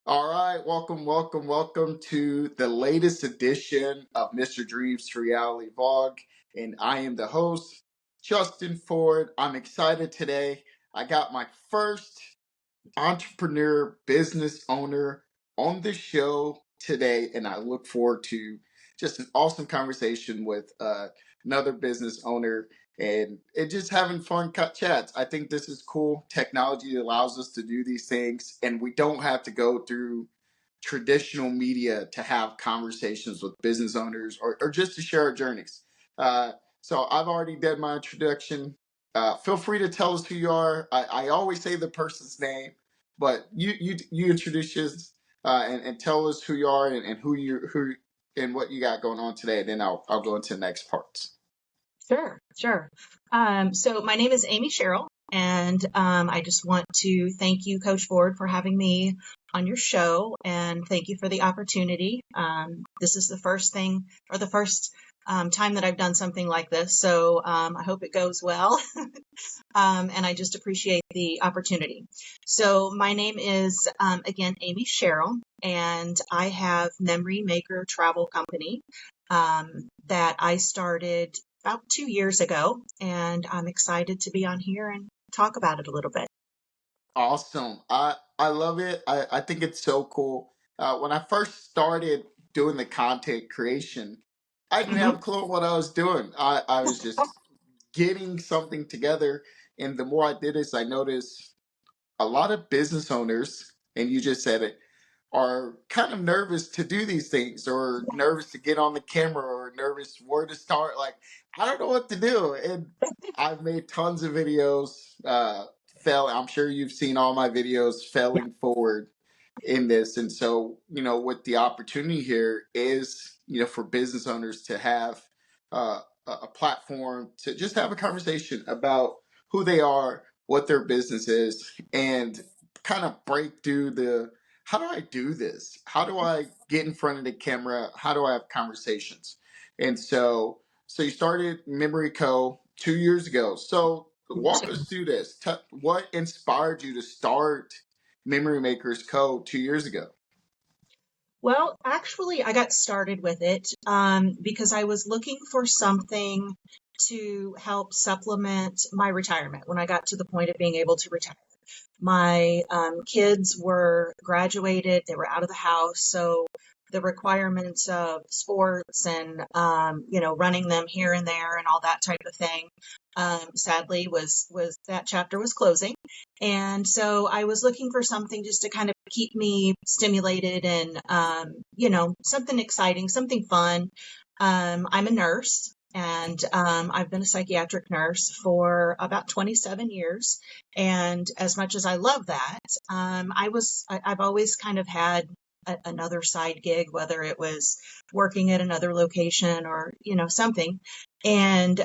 All right, welcome to the latest edition of Mr. Dreams to Reality Vlog. And I am the host, Justin Ford. I'm excited today. I got my first entrepreneur, business owner on the show today, and I look forward to just an awesome conversation with another business owner and just having fun cut chats. I think this is cool. Technology allows us to do these things, and we don't have to go through traditional media to have conversations with business owners or just to share our journeys. Uh, so I've already did my introduction. Feel free to tell us who you are. I always say the person's name, but you introduce us and tell us who you are and who and what you got going on today. And then I'll go into the next parts. Sure. So my name is Amy Sherrill, and I just want to thank you, Coach Ford, for having me on your show, and thank you for the opportunity. This is the first time that I've done something like this, so I hope it goes well, and I just appreciate the opportunity. So my name is, again, Amy Sherrill, and I have Memory Maker Travel Company that I started about 2 years ago, and I'm excited to be on here and talk about it a little bit. Awesome. I love it. I think it's so cool. When I first started doing the content creation, I didn't have a Hmm. clue what I was doing. I was just getting something together. And the more I did this, I noticed a lot of business owners, and you just said it, are kind of nervous to do these things or nervous to get on the camera or nervous where to start. Like, I don't know what to do. And I've made tons of videos, I'm sure you've seen all my videos Yeah. failing forward in this. And so, what the opportunity here is, for business owners to have a platform to just have a conversation about who they are, what their business is, and kind of break through the how do I do this? How do I get in front of the camera? How do I have conversations? And so you started Memory Co. 2 years ago. So walk us through this. What inspired you to start Memory Makers Co. 2 years ago? Well, actually, I got started with it because I was looking for something to help supplement my retirement when I got to the point of being able to retire. My kids were graduated, they were out of the house, so the requirements of sports and running them here and there and all that type of thing, sadly, was that chapter was closing, and so I was looking for something just to kind of keep me stimulated and something exciting, something fun. I'm a nurse. And I've been a psychiatric nurse for about 27 years. And as much as I love that, I've always kind of had another side gig, whether it was working at another location or, something. And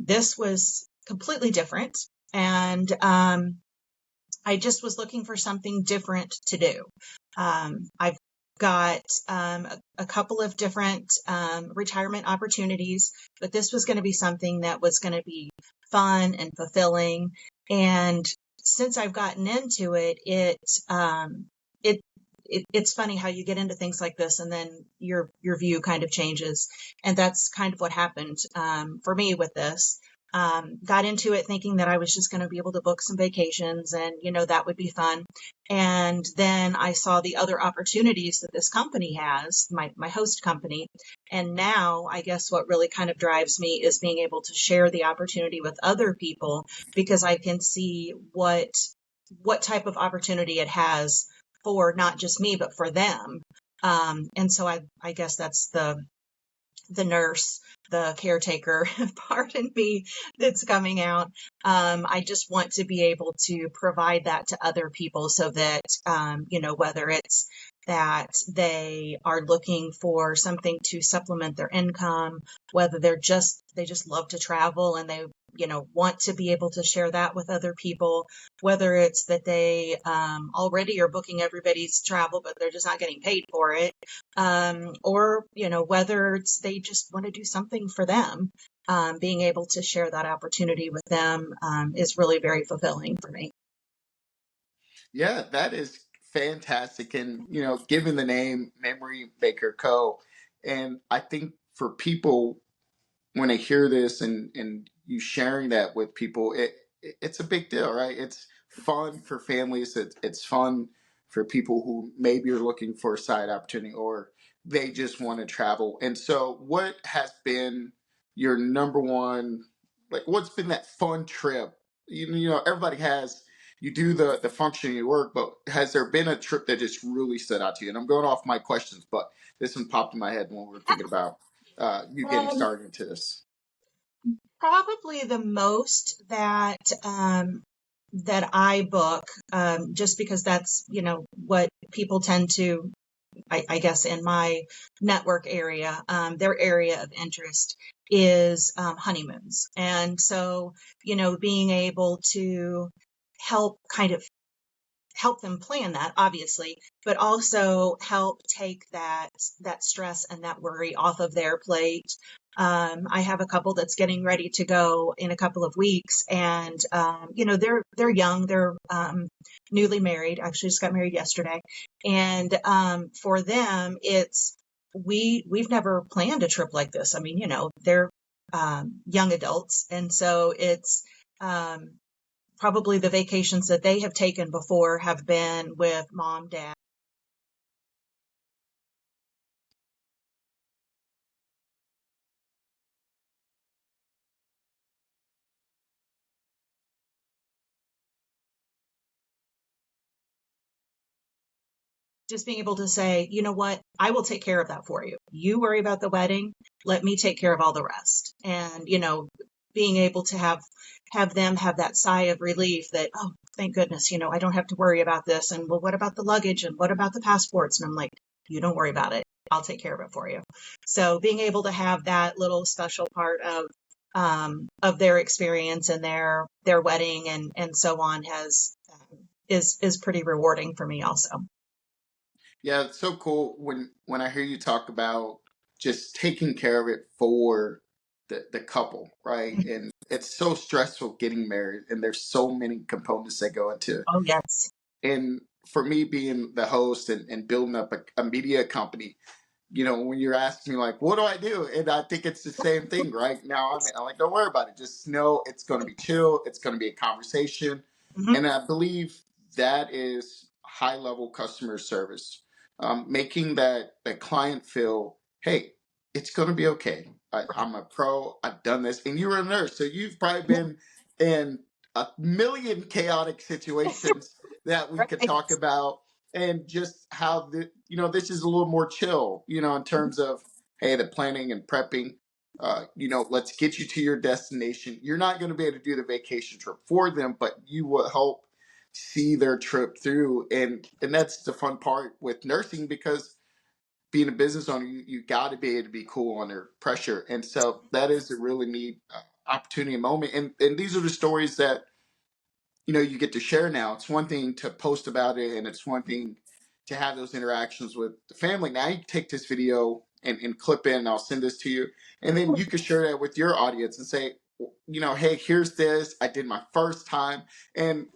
this was completely different. And I just was looking for something different to do. I've got a couple of different retirement opportunities, but this was going to be something that was going to be fun and fulfilling. And since I've gotten into it, it it's funny how you get into things like this and then your view kind of changes. And that's kind of what happened for me with this. Got into it thinking that I was just going to be able to book some vacations and, that would be fun. And then I saw the other opportunities that this company has, my host company. And now I guess what really kind of drives me is being able to share the opportunity with other people because I can see what type of opportunity it has for not just me, but for them. And so I guess that's the nurse, the caretaker part in me that's coming out. I just want to be able to provide that to other people so that, whether it's that they are looking for something to supplement their income, whether they just love to travel and they, want to be able to share that with other people, whether it's that they already are booking everybody's travel, but they're just not getting paid for it, or whether it's they just want to do something for them. Being able to share that opportunity with them is really very fulfilling for me. Yeah, that is fantastic. And, given the name Memory Maker Co. And I think for people, when I hear this and you sharing that with people, it's a big deal, right? It's fun for families. It's fun for people who maybe are looking for a side opportunity or they just want to travel. And so, what has been your number one? Like, what's been that fun trip? Everybody has. You do the function of your work, but has there been a trip that just really stood out to you? And I'm going off my questions, but this one popped in my head when we were thinking about you getting Um, started into this. Probably the most that I book, just because that's, what people tend to, I guess, in my network area, their area of interest is honeymoons. And so, being able to help kind of help them plan that, obviously, but also help take that stress and that worry off of their plate. I have a couple that's getting ready to go in a couple of weeks, and they're young, they're newly married. Actually, just got married yesterday, and for them, it's we've never planned a trip like this. I mean, they're young adults, and so it's um, probably the vacations that they have taken before have been with mom, dad. Just being able to say, you know what, I will take care of that for you. You worry about the wedding. Let me take care of all the rest. And, being able to have them have that sigh of relief that, oh, thank goodness, I don't have to worry about this. And well, what about the luggage? And what about the passports? And I'm like, you don't worry about it. I'll take care of it for you. So being able to have that little special part of their experience and their wedding and so on is pretty rewarding for me also. Yeah, it's so cool when I hear you talk about just taking care of it for the couple, right? And it's so stressful getting married, and there's so many components that go into it. Oh, yes. And for me, being the host and building up a media company, when you're asking me like, what do I do? And I think it's the same thing right now. I'm like, don't worry about it. Just know it's going to be chill. It's going to be a conversation. Mhm. And I believe that is high level customer service, making that client feel, hey, it's going to be okay. I'm a pro. I've done this. And you're a nurse. So you've probably been in a million chaotic situations that we could Right. talk about, and just how this is a little more chill, in terms of, hey, the planning and prepping. Let's get you to your destination. You're not going to be able to do the vacation trip for them, but you will help see their trip through. And that's the fun part with nursing, because being a business owner, you got to be able to be cool under pressure. And so that is a really neat opportunity and moment. And these are the stories that you get to share now. It's one thing to post about it, and it's one thing to have those interactions with the family. Now you take this video and clip in, and I'll send this to you, and then you can share that with your audience and say, hey, here's this. I did my first time. And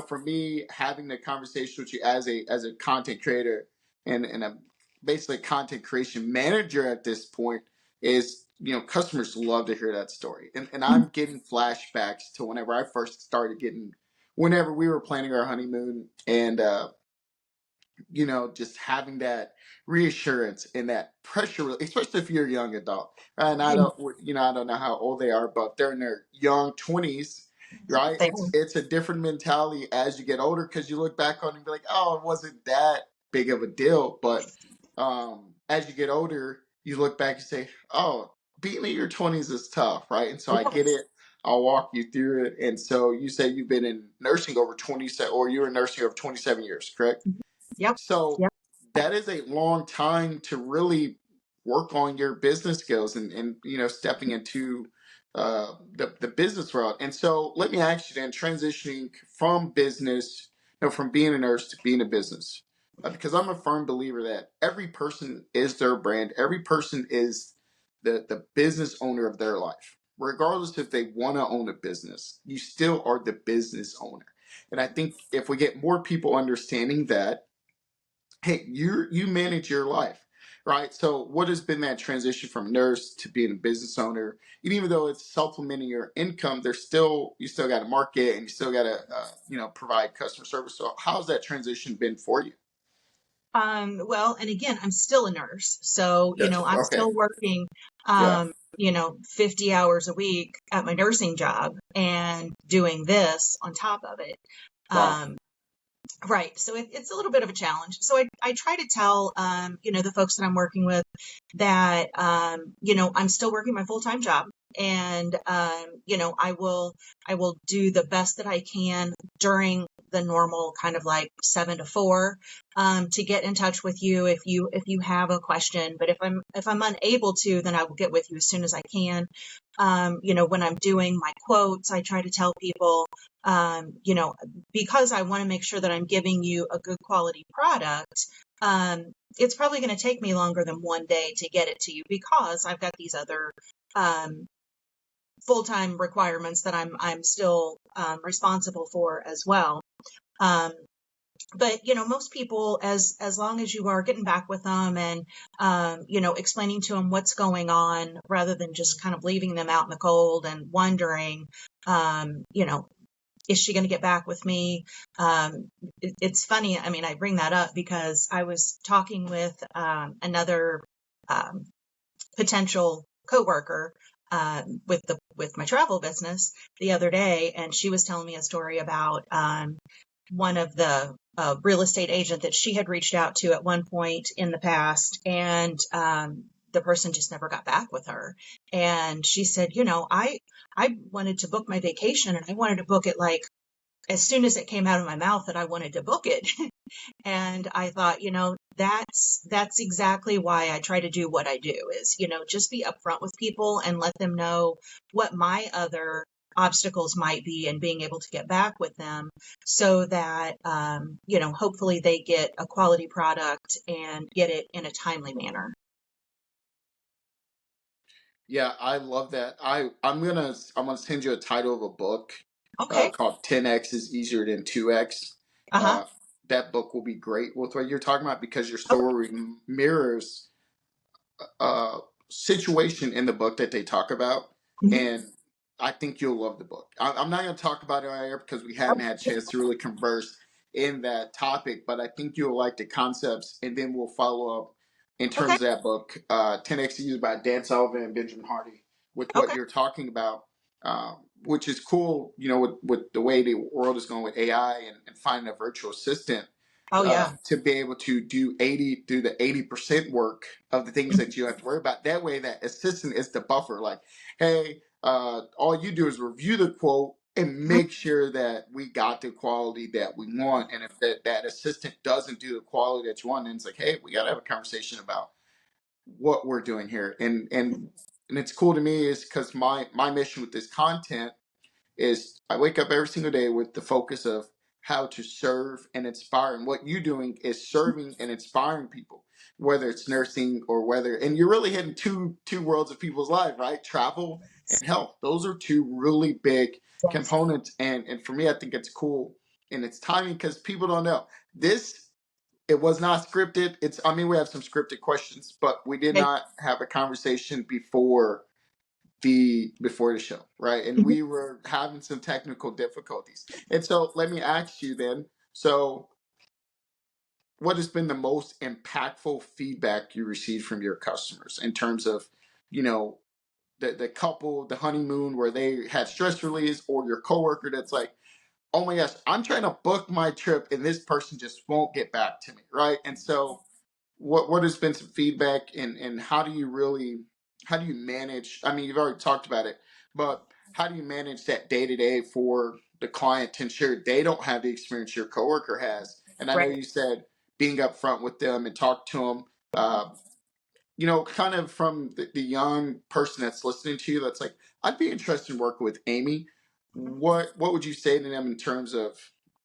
for me, having the conversation with you as a content creator and a basically content creation manager at this point is, customers love to hear that story. And I'm getting flashbacks to whenever I first started getting, whenever we were planning our honeymoon, and just having that reassurance and that pressure, especially if you're a young adult. And I don't know how old they are, but they're in their young 20s, right? They It's a different mentality as you get older, because you look back on it and be like, oh, it wasn't that big of a deal. But as you get older, you look back and say, oh, being in your 20s is tough, right? And so I get Yes. it. I'll walk you through it. And so you say you've been in nursing over 27, or you were in nursing over 27 years, correct? Yep. So Yep. that is a long time to really work on your business skills and stepping into the business world. And so let me ask you then, transitioning from business, from being a nurse to being a business, because I'm a firm believer that every person is their brand. Every person is the business owner of their life. Regardless if they want to own a business, you still are the business owner. And I think if we get more people understanding that, hey, you manage your life, right? So what has been that transition from nurse to being a business owner? And even though it's supplementing your income, there's still, you still got to market and you still got to provide customer service. So how's that transition been for you? Well, and again, I'm still a nurse. So, Gotcha. I'm Okay. still working, Yeah. 50 hours a week at my nursing job and doing this on top of it. Wow. Um, right. So it's a little bit of a challenge. So I try to tell, the folks that I'm working with that, I'm still working my full-time job and, I will do the best that I can during the normal kind of like 7 to 4, to get in touch with you if you have a question. But if I'm unable to, then I will get with you as soon as I can. When I'm doing my quotes, I try to tell people, because I want to make sure that I'm giving you a good quality product, it's probably going to take me longer than one day to get it to you because I've got these other um, full-time requirements that I'm still responsible for as well. Um, but most people, as long as you are getting back with them and explaining to them what's going on rather than just kind of leaving them out in the cold and wondering, um, you know, is she going to get back with me? It's funny. I mean, I bring that up because I was talking with another um, potential coworker with my travel business the other day, and she was telling me a story about one of the real estate agent that she had reached out to at one point in the past, and the person just never got back with her. And she said, I wanted to book my vacation, and I wanted to book it like as soon as it came out of my mouth that I wanted to book it. And I thought, that's exactly why I try to do what I do is, just be upfront with people and let them know what my other obstacles might be and being able to get back with them so that, hopefully they get a quality product and get it in a timely manner. Yeah, I love that. I'm gonna send you a title of a book Okay. called 10x is easier than 2x. Uh-huh. Uh, that book will be great with what you're talking about because your Okay. story mirrors uh, situation in the book that they talk about, Mhm. and I think you'll love the book. I'm not going to talk about it right here because we haven't had a chance to really converse in that topic, but I think you'll like the concepts, and then we'll follow up in Okay. terms of that book, 10X used by Dan Sullivan and Benjamin Hardy, with what Okay. you're talking about, which is cool, with the way the world is going with AI and finding a virtual assistant Oh yeah. to be able to do the 80% work of the things Mhm. that you have to worry about. That way, that assistant is the buffer. Like, hey, all you do is review the quote and make sure that we got the quality that we want. And if that assistant doesn't do the quality that you want, then it's like, hey, we got to have a conversation about what we're doing here. And it's cool to me is because my mission with this content is I wake up every single day with the focus of how to serve and inspire. And what you're doing is serving and inspiring people, whether it's nursing or whether, and you're really hitting two worlds of people's lives, right? Travel and health. Those are two really big Yes. components. And for me, I think it's cool and it's timing because people don't know this. It was not scripted. I mean, we have some scripted questions, but we did Okay. not have a conversation before the show, right? And Mhm. we were having some technical difficulties. And so let me ask you then, so what has been the most impactful feedback you received from your customers in terms of, you know, the couple, the honeymoon where they had stress release, or your coworker that's like, oh my gosh, I'm trying to book my trip and this person just won't get back to me, right? And so what has been some feedback, and how do you manage, I mean, you've already talked about it, but how do you manage that day to day for the client to ensure they don't have the experience your coworker has? And I know Right. you said being upfront with them and talk to them, kind of from the young person that's listening to you that's like, I'd be interested in working with Amy. What would you say to them in terms of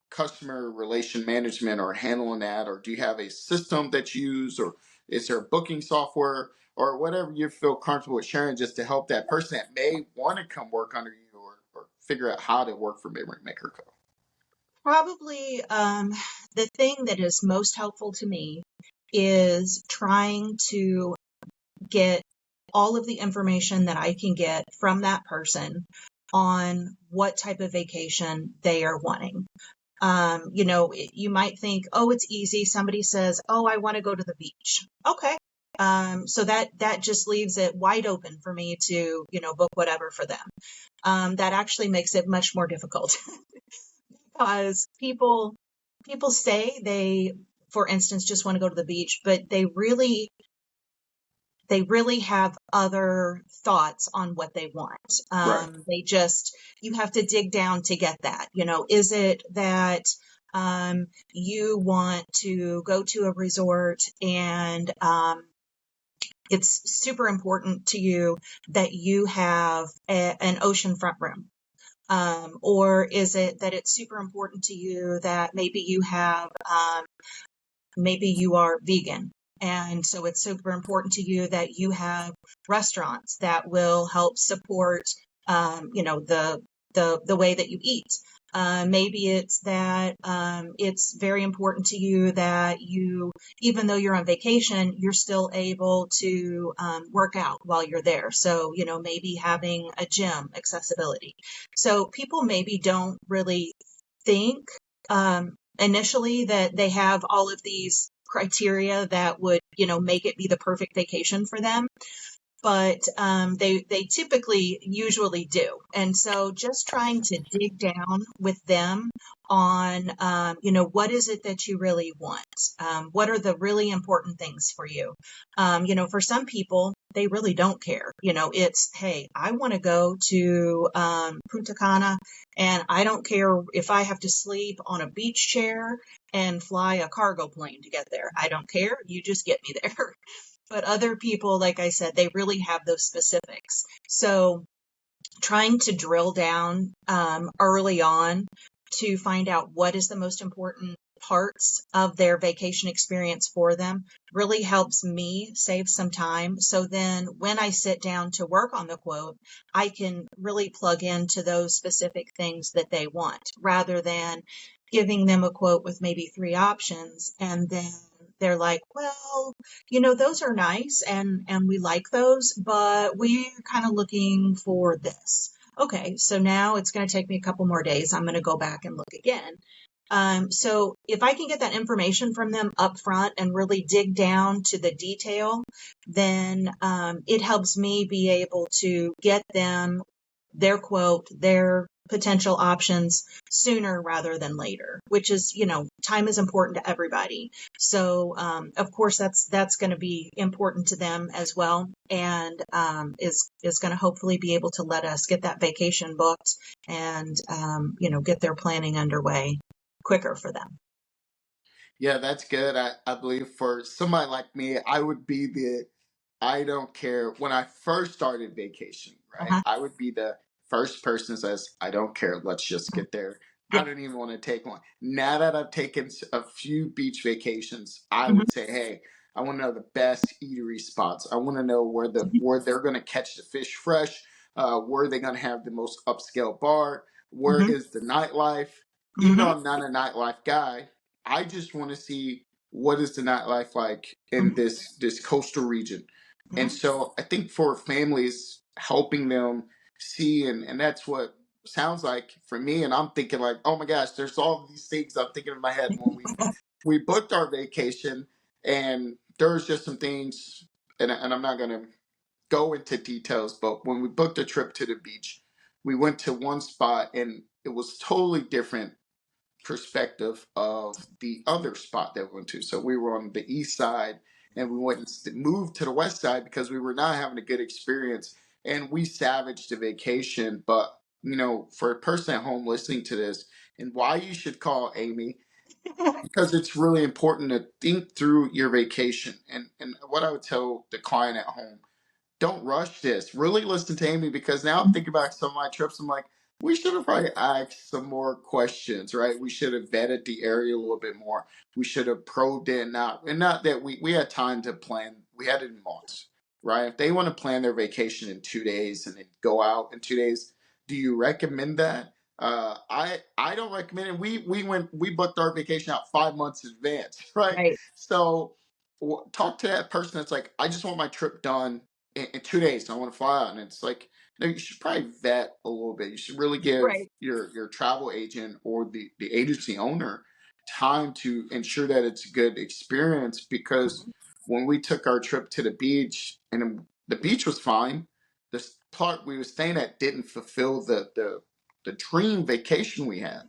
customer relation management or handling that? Or do you have a system that you use, or is there a booking software, or whatever you feel comfortable with sharing, just to help that person that may want to come work under you, or figure out how to work for Maker Co? Probably the thing that is most helpful to me is trying to get all of the information that I can get from that person on what type of vacation they are wanting. You might think, oh, it's easy. Somebody says, oh, I want to go to the beach. Okay. So that just leaves it wide open for me to, book whatever for them. That actually makes it much more difficult because people say they, for instance, just want to go to the beach, but they really have other thoughts on what they want. Right. You have to dig down to get that. Is it that you want to go to a resort and it's super important to you that you have an oceanfront room? Or is it that it's super important to you that maybe you are vegan, and so it's super important to you that you have restaurants that will help support, the way that you eat. Maybe it's that it's very important to you that you, even though you're on vacation, you're still able to work out while you're there. So, maybe having a gym accessibility. So people maybe don't really think initially that they have all of these criteria that would, make it be the perfect vacation for them. But they typically usually do. And so just trying to dig down with them on, what is it that you really want? What are the really important things for you? For some people, they really don't care. It's, hey, I want to go to Punta Cana, and I don't care if I have to sleep on a beach chair and fly a cargo plane to get there. I don't care. You just get me there. But other people, like I said, they really have those specifics. So trying to drill down early on to find out what is the most important parts of their vacation experience for them really helps me save some time. So then when I sit down to work on the quote, I can really plug into those specific things that they want rather than giving them a quote with maybe 3 options and then they're like, well, those are nice and we like those, but we're kind of looking for this. Okay, so now it's going to take me a couple more days. I'm going to go back and look again. So if I can get that information from them up front and really dig down to the detail, then it helps me be able to get them their quote, their potential options sooner rather than later, which is, time is important to everybody. So, of course, that's going to be important to them as well, and is going to hopefully be able to let us get that vacation booked and, get their planning underway quicker for them. Yeah, that's good. I believe for somebody like me, I would be the I don't care. When I first started vacation, right? Uh-huh. I would be the first person that says, I don't care. Let's just get there. I Yeah. don't even want to take one. Now that I've taken a few beach vacations, I Hmm. would say, hey, I want to know the best eatery spots. I want to know where they're going to catch the fish fresh, where they're going to have the most upscale bar, where Hmm. is the nightlife. Even though Hmm. I'm not a nightlife guy, I just want to see what is the nightlife like in Hmm. this coastal region. And Yeah. so I think for families, helping them see, and that's what sounds like for me. And I'm thinking like, oh my gosh, there's all these things I'm thinking in my head when we booked our vacation, and there's just some things, and I'm not gonna go into details, but when we booked a trip to the beach, we went to one spot and it was totally different perspective of the other spot that we went to. So we were on the east side and we went and moved to the west side because we were not having a good experience and we savaged the vacation. But, for a person at home listening to this, and why you should call Amy, because it's really important to think through your vacation. And what I would tell the client at home, don't rush this. Really listen to Amy because now I'm thinking about some of my trips. I'm like, we should have probably asked some more questions, right? We should have vetted the area a little bit more. We should have probed in, not that we had time to plan. We had it in months, right? If they want to plan their vacation in 2 days and then go out in 2 days, do you recommend that? I don't recommend it. We booked our vacation out 5 months in advance, right? Right. So talk to that person that's like, I just want my trip done in 2 days. I want to fly out, and it's like, no, you should probably vet a little bit. You should really give Right. your travel agent or the agency owner time to ensure that it's a good experience. Because when we took our trip to the beach, and the beach was fine, this part we were staying at didn't fulfill the dream vacation we had.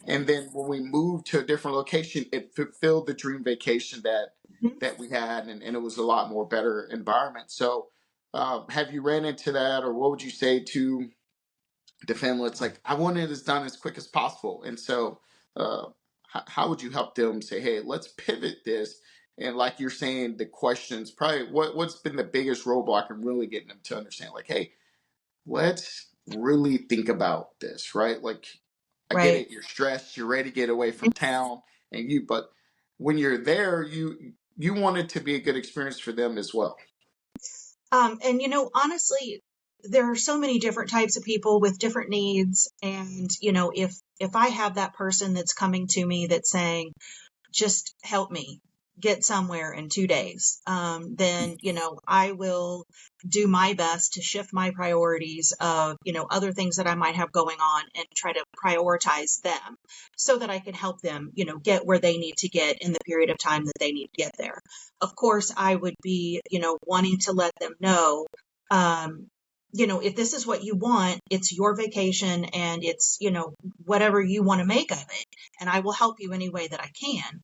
And then when we moved to a different location, it fulfilled the dream vacation Mhm. that we had, and it was a lot more better environment. So, have you ran into that, or what would you say to the family? It's like, I want it as done as quick as possible, and so how would you help them say, hey, let's pivot this? And like you're saying, the questions probably what's been the biggest roadblock in really getting them to understand, like, hey, let's really think about this, right? Like, I get Right. it, you're stressed, you're ready to get away from town, but when you're there, you want it to be a good experience for them as well. And honestly, there are so many different types of people with different needs. And, if I have that person that's coming to me that's saying, just help me get somewhere in 2 days, then, I will do my best to shift my priorities of, other things that I might have going on and try to prioritize them so that I can help them, get where they need to get in the period of time that they need to get there. Of course, I would be, wanting to let them know, um, if this is what you want, it's your vacation and it's, whatever you want to make of it. And I will help you any way that I can.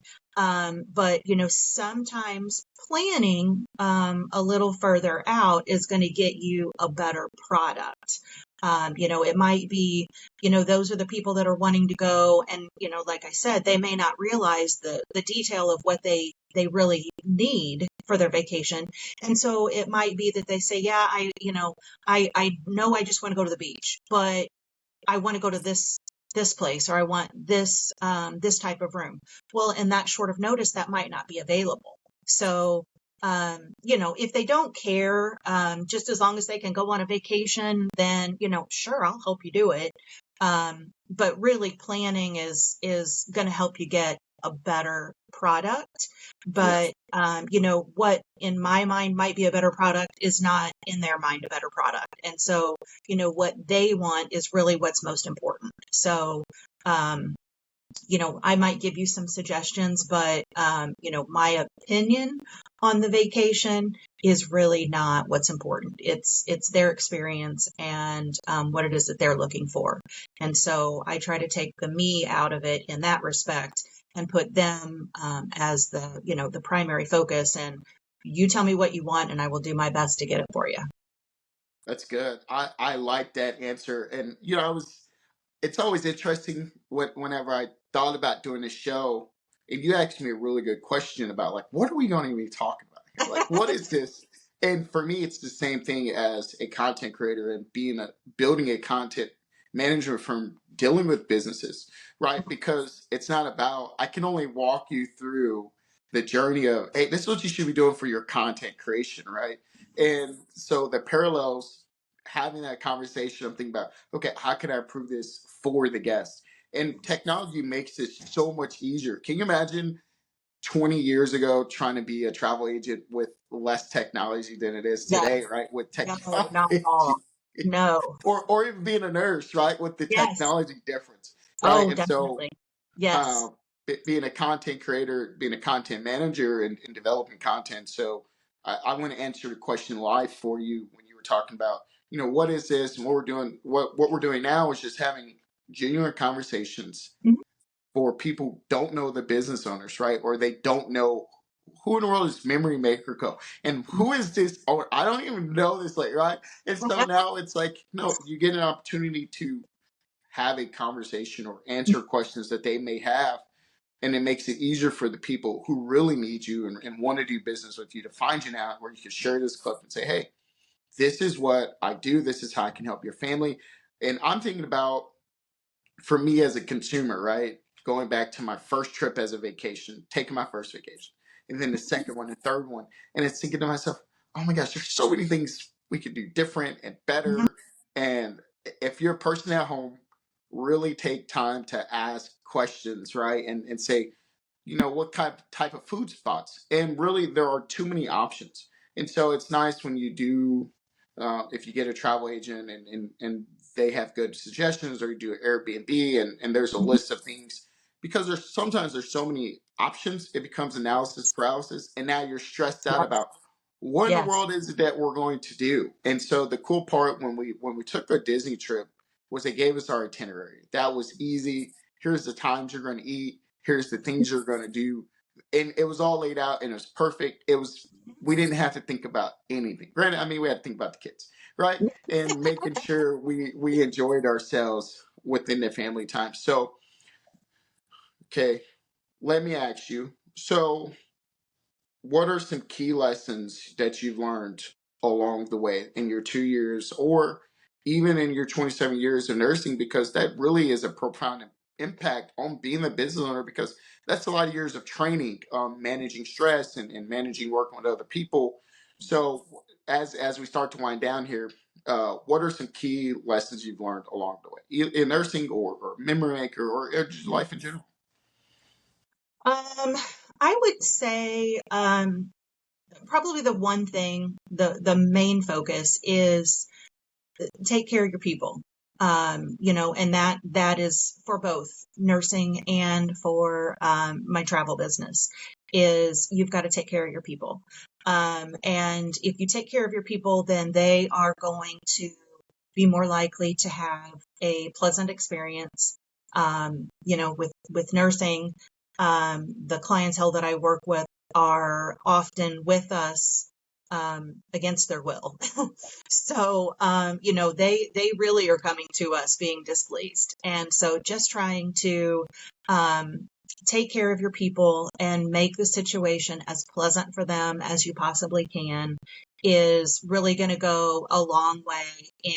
But sometimes planning a little further out is going to get you a better product. It might be, those are the people that are wanting to go, and like I said, they may not realize the detail of what they really need for their vacation. And so it might be that they say, yeah, I know I just want to go to the beach, but I want to go to this place, or I want this type of room. Well, in that short of notice, that might not be available. So, if they don't care, just as long as they can go on a vacation, then, sure, I'll help you do it. But really planning is going to help you get a better product. Yeah, But, what in my mind might be a better product is not in their mind a better product. And so, what they want is really what's most important. So, um, I might give you some suggestions, but, my opinion on the vacation is really not what's important. It's their experience and, what it is that they're looking for. And so I try to take the me out of it in that respect and put them, as the primary focus. And you tell me what you want and I will do my best to get it for you. that's good. I like that answer. And I was it's always interesting whenever I thought about doing this show, and you asked me a really good question about, like, what are we going to be talking about here? Like, what is this? And for me, it's the same thing as a content creator and building a content manager from dealing with businesses, right? Because it's not about, I can only walk you through the journey of, hey, this is what you should be doing for your content creation, right? And so the parallels, having that conversation, I'm thinking about, okay, how can I improve this for the guest? And technology makes it so much easier. Can you imagine 20 years ago trying to be a travel agent with less technology than it is No, today, right? With no, not at technology, all. No. or even being a nurse, right? With the Yes. technology difference, right? Oh, And so, definitely. Yes. being a content creator, being a content manager, and developing content. So, I want to answer the question live for you when you were talking about, what is this, and what we're doing. What we're doing now is just having genuine conversations Mhm. for people who don't know the business owners, right? Or they don't know who in the world is Memory Maker Co. And who is this? Oh, I don't even know this, like, right? And so now it's like, no, you get an opportunity to have a conversation or answer questions that they may have. And it makes it easier for the people who really need you and want to do business with you to find you now, where you can share this clip and say, hey, this is what I do. This is how I can help your family. And I'm thinking about, for me as a consumer, right? Going back to my first trip as a vacation, taking my first vacation, and then the second one, the third one. And it's thinking to myself, oh my gosh, there's so many things we could do different and Mhm. better. And if you're a person at home really take time to ask questions, right? And say, what type of food spots? And really, there are too many options. And so it's nice when you do, if you get a travel agent and they have good suggestions, or you do an Airbnb and there's a Mhm. list of things, because there's so many options, it becomes analysis paralysis. And now you're stressed out Yep. about what in the Yes. world is it that we're going to do. And so the cool part when we took a Disney trip was they gave us our itinerary. That was easy. Here's the times you're going to eat. Here's the things you're going to do. And it was all laid out and it was perfect. We didn't have to think about anything. Granted, I mean, we had to think about the kids, right? And making sure we enjoyed ourselves within the family time. So, okay, let me ask you. So, what are some key lessons that you've learned along the way in your 2 years, or even in your 27 years of nursing? Because that really is a profound impact on being a business owner, because that's a lot of years of training, managing stress and managing working with other people. So as we start to wind down here, what are some key lessons you've learned along the way in nursing, or memory maker, or just life in general? Um, I would say probably the one thing, the main focus is take care of your people. And that is for both nursing and for my travel business, is you've got to take care of your people. And if you take care of your people, then they are going to be more likely to have a pleasant experience. With nursing, the clientele that I work with are often with us against their will. So, they really are coming to us being displeased. And so just trying to um, take care of your people and make the situation as pleasant for them as you possibly can is really going to go a long way in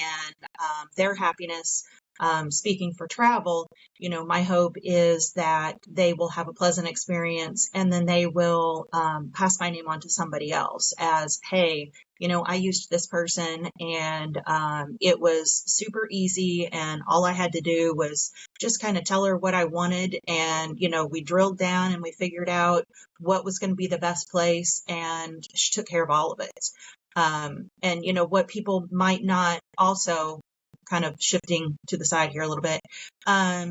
their happiness. Speaking for travel, my hope is that they will have a pleasant experience, and then they will pass my name on to somebody else as, hey, I used this person, and it was super easy, and all I had to do was just kind of tell her what I wanted. And, we drilled down and we figured out what was going to be the best place, and she took care of all of it. And, what people might not also, kind of shifting to the side here a little bit,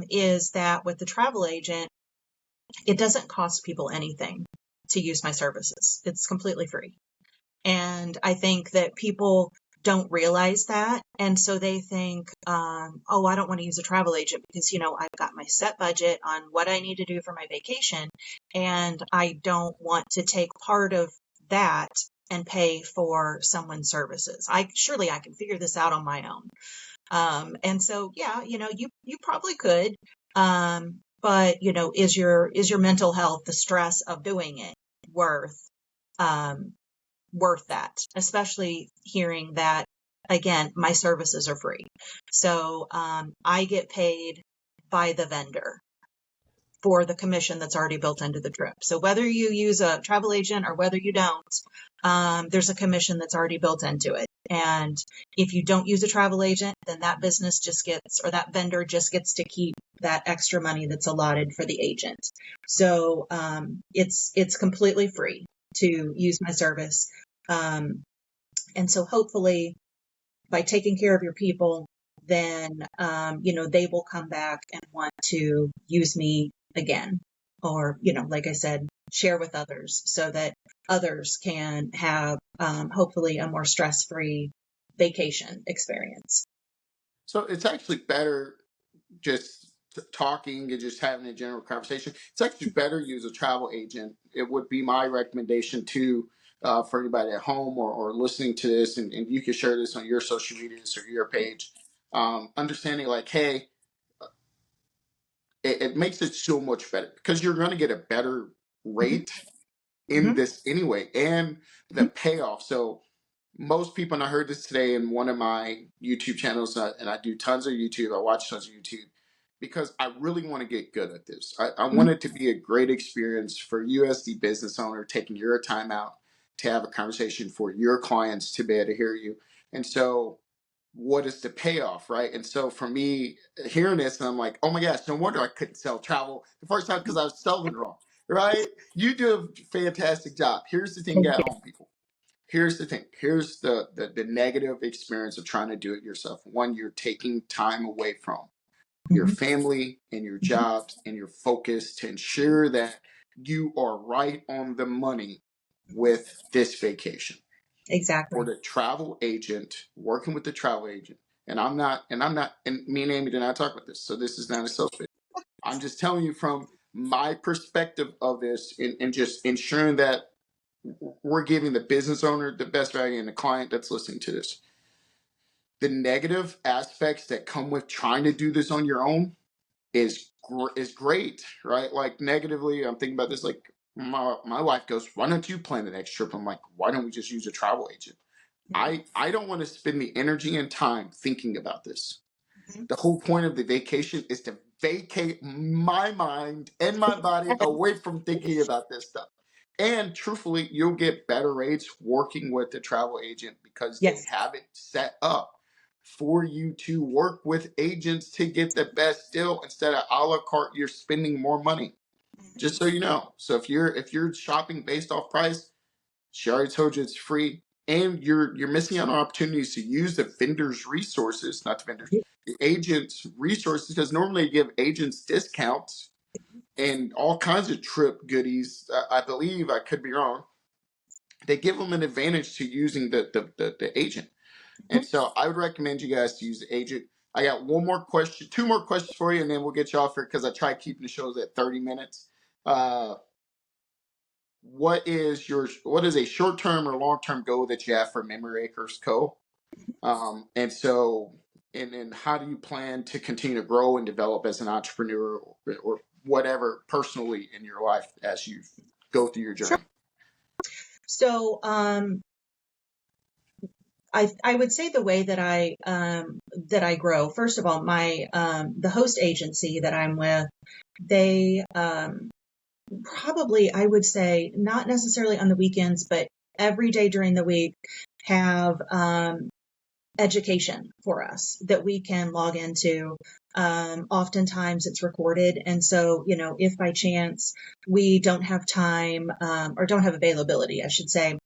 is that with the travel agent, it doesn't cost people anything to use my services. It's completely free. And I think that people don't realize that. And so they think, oh, I don't want to use a travel agent because, I've got my set budget on what I need to do for my vacation. And I don't want to take part of that and pay for someone's services. Surely I can figure this out on my own. And so, yeah, you probably could. But, is your mental health, the stress of doing it, worth, um, worth that, especially hearing that, again, my services are free. So I get paid by the vendor for the commission that's already built into the trip. So whether you use a travel agent or whether you don't, there's a commission that's already built into it. And if you don't use a travel agent, then that business just gets, or that vendor just gets to keep that extra money that's allotted for the agent. So it's completely free to use my service. And so hopefully by taking care of your people, then, they will come back and want to use me again. Or, like I said, share with others so that others can have, hopefully, a more stress-free vacation experience. So it's actually better just talking and just having a general conversation. It's actually better to use a travel agent. It would be my recommendation to, for anybody at home, or listening to this, and you can share this on your social medias or your page. Understanding like, hey, it makes it so much better because you're going to get a better Mhm, rate in mhm, this anyway, and the mhm, payoff. So most people, and I heard this today in one of my YouTube channels, and I do tons of YouTube. I watch tons of YouTube because I really want to get good at this. I mhm. want it to be a great experience for you as the business owner, taking your time out to have a conversation, for your clients to be able to hear you. And so what is the payoff, right? And so for me, hearing this, I'm like, oh my gosh, no wonder I couldn't sell travel the first time because I was selling wrong, right? You do a fantastic job. Here's the thing Thank at you. home, people. Here's the thing. Here's the negative experience of trying to do it yourself. One, you're taking time away from your Mhm, family and your mhm. jobs and your focus to ensure that you are right on the money with this vacation. For Exactly. the travel agent, working with the travel agent, and me and Amy did not talk about this, so this is not a sales pitch. I'm just telling you from my perspective of this, and just ensuring that we're giving the business owner the best value and the client that's listening to this. The negative aspects that come with trying to do this on your own is great, right? Like negatively, I'm thinking about this. Like my wife goes, "Why don't you plan the next trip?" I'm like, "Why don't we just use a travel agent?" Mhm, I don't want to spend the energy and time thinking about this. mhm. The whole point of the vacation is to vacate my mind and my body away from thinking about this stuff. And truthfully, you'll get better rates working with the travel agent because they Yes. have it set up for you to work with agents to get the best deal instead of a la carte. You're spending more money. Just so you know. So if you're shopping based off price, she already told you it's free, and you're missing out on opportunities to use the vendor's resources, not the vendors, the agent's resources, because normally you give agents discounts and all kinds of trip goodies. I believe, I could be wrong. They give them an advantage to using the agent, and Mhm. so I would recommend you guys to use the agent. I got one more question, two more questions for you, and then we'll get you off here because I try keeping the shows at 30 minutes. Uh, what is a short term or long term goal that you have for Memory Acres Co. And so and how do you plan to continue to grow and develop as an entrepreneur, or whatever personally in your life as you go through your Sure. journey? So, I would say the way that I grow, first of all, my the host agency that I'm with, they probably, I would say, not necessarily on the weekends, but every day during the week, have education for us that we can log into. Oftentimes it's recorded. And so, if by chance we don't have time, or don't have availability, I should say,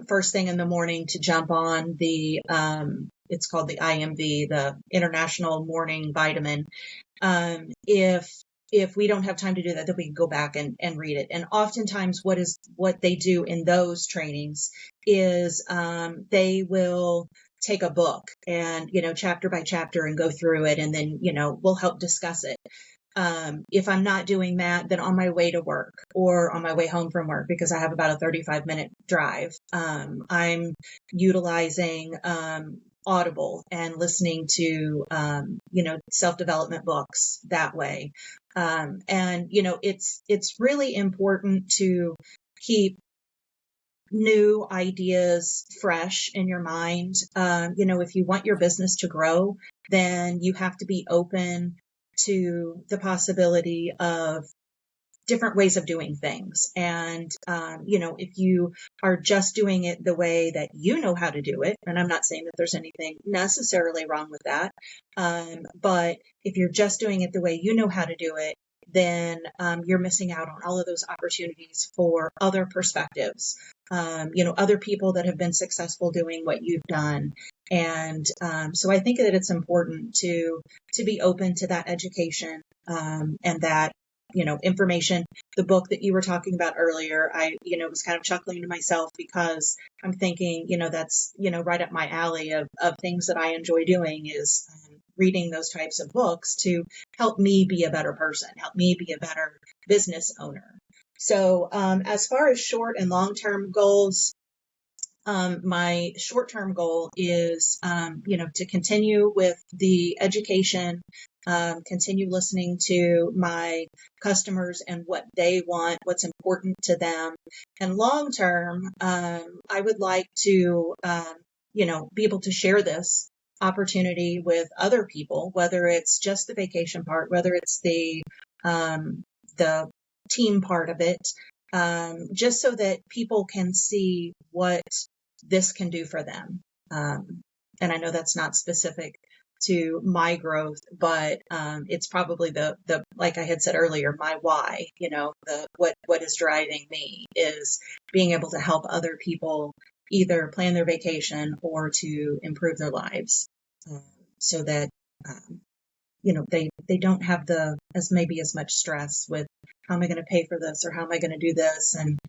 first thing in the morning to jump on it's called the IMV, the International Morning Vitamin. If we don't have time to do that, then we can go back and read it. And oftentimes what they do in those trainings is, they will take a book and, chapter by chapter and go through it. And then, we'll help discuss it. If I'm not doing that, then on my way to work or on my way home from work, because I have about a 35-minute drive, I'm utilizing Audible and listening to, self-development books that way. And, it's really important to keep new ideas fresh in your mind. If you want your business to grow, then you have to be open to the possibility of different ways of doing things. And, if you are just doing it the way that you know how to do it, and I'm not saying that there's anything necessarily wrong with that, but if you're just doing it the way you know how to do it, then you're missing out on all of those opportunities for other perspectives, other people that have been successful doing what you've done. And so I think that it's important to be open to that education, and that information. The book that you were talking about earlier, I, was kind of chuckling to myself because I'm thinking, that's, right up my alley of things that I enjoy doing is reading those types of books to help me be a better person, help me be a better business owner. So, as far as short and long-term goals, my short-term goal is, to continue with the education, continue listening to my customers and what they want, what's important to them. And long-term, I would like to, be able to share this opportunity with other people, whether it's just the vacation part, whether it's the team part of it, just so that people can see what this can do for them. And I know that's not specific to my growth, but it's probably the like I had said earlier, my why. The what is driving me is being able to help other people either plan their vacation or to improve their lives, so that um, they don't have as much stress with how am I going to pay for this or how am I going to do this, and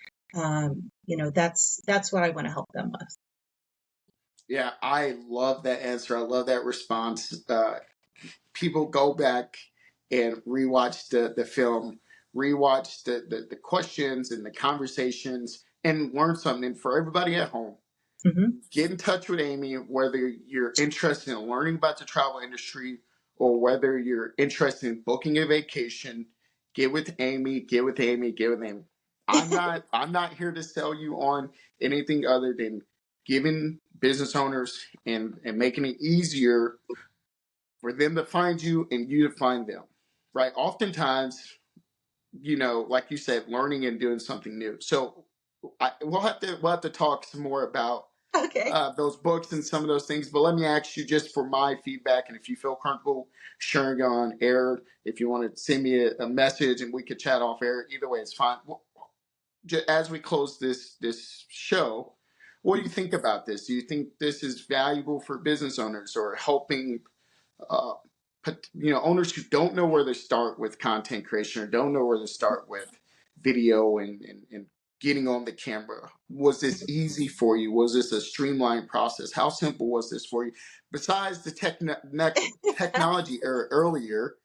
that's what I want to help them with. Yeah, I love that answer. I love that response. People go back and rewatch the film, rewatch the questions and the conversations, and learn something. And for everybody at home, Hmm. get in touch with Amy, whether you're interested in learning about the travel industry or whether you're interested in booking a vacation. Get with Amy, get with Amy, get with Amy. I'm not here to sell you on anything other than giving business owners and making it easier for them to find you and you to find them. Right? Oftentimes, like you said, learning and doing something new. So we'll have to talk some more about Okay. those books and some of those things. But let me ask you, just for my feedback, and if you feel comfortable sharing on air, if you want to send me a message and we could chat off air, either way, it's fine. As we close this show, what do you think about this? Do you think this is valuable for business owners or helping uh, owners who don't know where to start with content creation or don't know where to start with video and getting on the camera? Was this easy for you? Was this a streamlined process? How simple was this for you? Besides the technology earlier,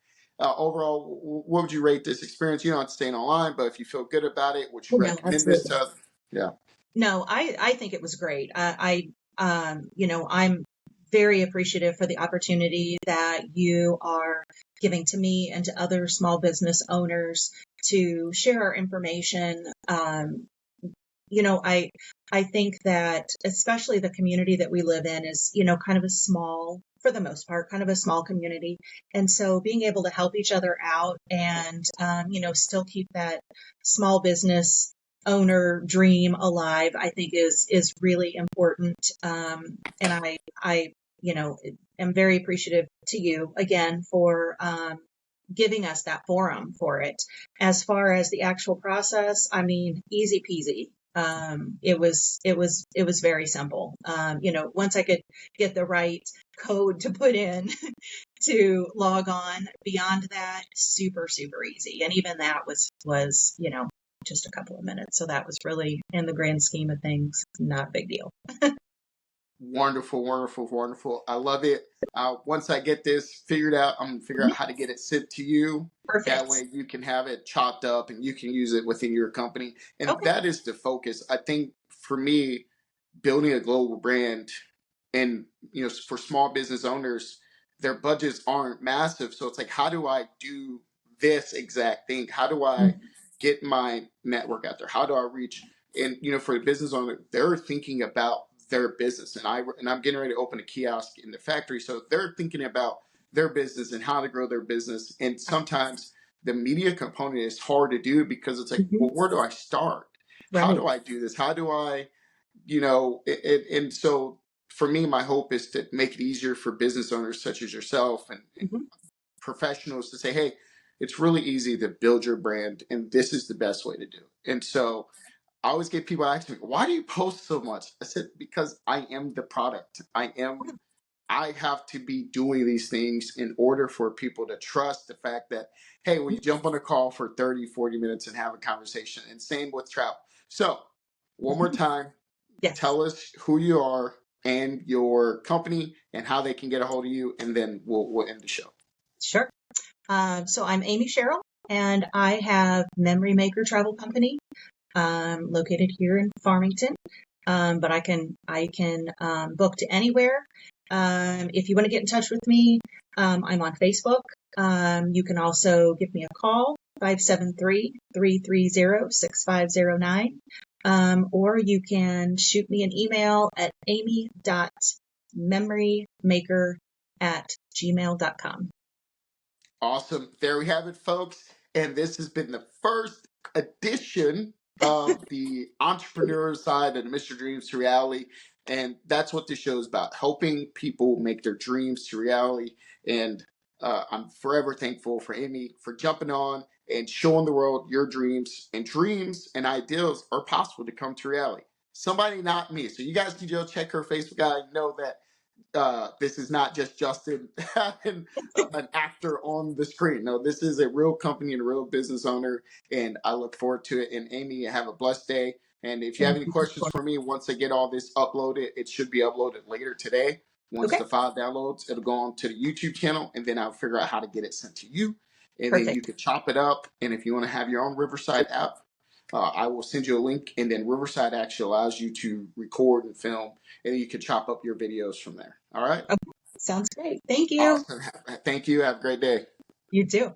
overall, what would you rate this experience? You don't have to stay online, but if you feel good about it, would you No, recommend this absolutely. to others? Yeah. No, I think it was great. I'm very appreciative for the opportunity that you are giving to me and to other small business owners to share our information. I think that especially the community that we live in is, kind of a small, for the most part, kind of a small community. And so being able to help each other out and, still keep that small business owner dream alive, I think is really important. And I am very appreciative to you again for, giving us that forum for it. As far as the actual process, I mean, easy peasy. It was very simple. Once I could get the right code to put in to log on, beyond that, super, super easy. And even that was, just a couple of minutes. So that was really, in the grand scheme of things, not a big deal. Wonderful, wonderful, wonderful. I love it. Once I get this figured out, I'm gonna figure out how to get it sent to you. That Perfect. way you can have it chopped up and you can use it within your company. And Okay. that is the focus. I think for me, building a global brand and for small business owners, their budgets aren't massive. So it's like, how do I do this exact thing? How do I Mhm. get my network out there? How do I reach? And for a business owner, they're thinking about their business, and I'm getting ready to open a kiosk in the factory, so they're thinking about their business and how to grow their business. And sometimes the media component is hard to do because it's like, Mhm. well, where do I start? How Right. do I do this? How do I, and so for me, my hope is to make it easier for business owners such as yourself and Mhm. professionals to say, hey, it's really easy to build your brand, and this is the best way to do it. And so I always get people asking me, why do you post so much? I said, because I am the product. I have to be doing these things in order for people to trust the fact that, hey, when you jump on a call for 30, 40 minutes and have a conversation, and same with travel. So, one more Mhm. time, Yes. tell us who you are and your company and how they can get a hold of you, and then we'll end the show. Sure. So I'm Amy Sherrill, and I have Memory Maker Travel Company, located here in Farmington. But I can book to anywhere. If you want to get in touch with me, I'm on Facebook. You can also give me a call, 573-330-6509. Or you can shoot me an email at amy.memorymaker@gmail.com. Awesome. There we have it, folks. And this has been the first edition of the entrepreneur side of the Mr. Dreams to Reality. And that's what this show is about, helping people make their dreams to reality. And I'm forever thankful for Amy for jumping on and showing the world your dreams and ideals are possible to come to reality. Somebody, not me. So you guys can go check her Facebook out and know that this is not just Justin having an actor on the screen. No, this is a real company and a real business owner, and I look forward to it. And Amy, have a blessed day. And if you have Thank any you. questions for me, once I get all this uploaded, it should be uploaded later today. Once Okay, the file downloads, it'll go on to the YouTube channel, and then I'll figure out how to get it sent to you. And then you perfect. could chop it up. And if you want to have your own Riverside app, I will send you a link, and then Riverside actually allows you to record and film, and you can chop up your videos from there. All right? Okay, sounds great. Thank you. Awesome. Thank you. Have a great day. You too.